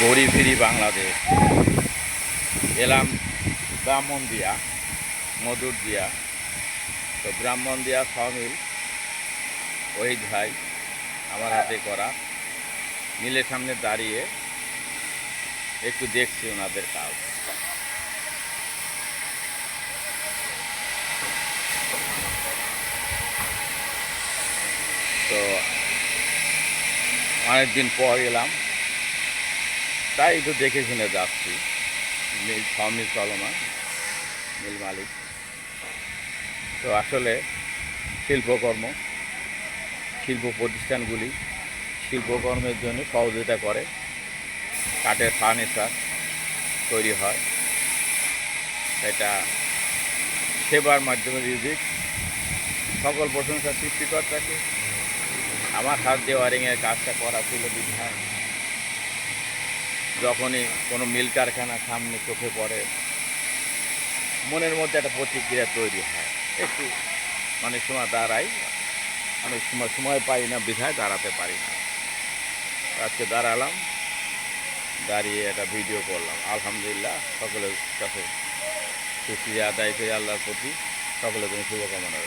ঘুরি ফিরি বাংলাদেশ এলাম ব্রাহ্মণদিয়া, মধুরদিয়া। তো ব্রাহ্মণদিয়া সমিল ওহিদ ভাই আমার হাতে করা মিলের সামনে দাঁড়িয়ে একটু দেখছি ওনাদের কাজ। তো অনেকদিন পর এলাম, তাই একটু দেখে শুনে যাচ্ছি। মিল সমিল চলমান, মিল মালিক। তো আসলে শিল্পকর্ম, শিল্প প্রতিষ্ঠানগুলি শিল্পকর্মের জন্য সহযোগিতা করে। কাঠের ফার্নিচার তৈরি হয়, এটা সেবার মাধ্যমে রিজিক। সকল প্রশংসা সৃষ্টিকর্তাকে। আমার হাত দিয়ে ওয়ারিংয়ের কাজটা করা ছিল বিধায় যখনই কোনো মিল কারখানা সামনে চোখে পড়ে মনের মধ্যে একটা প্রতিক্রিয়া তৈরি হয়। একটু অনেক সময় দাঁড়াই, অনেক সময় সময় পাই না বিধায় দাঁড়াতে পারি না। আজকে দাঁড়ালাম, দাঁড়িয়ে একটা ভিডিও করলাম। আলহামদুলিল্লাহ, সকলের কাছে শুকরিয়া আদায় করে আল্লাহর প্রতি সকলের জন্য শুভকামনা রয়েছে।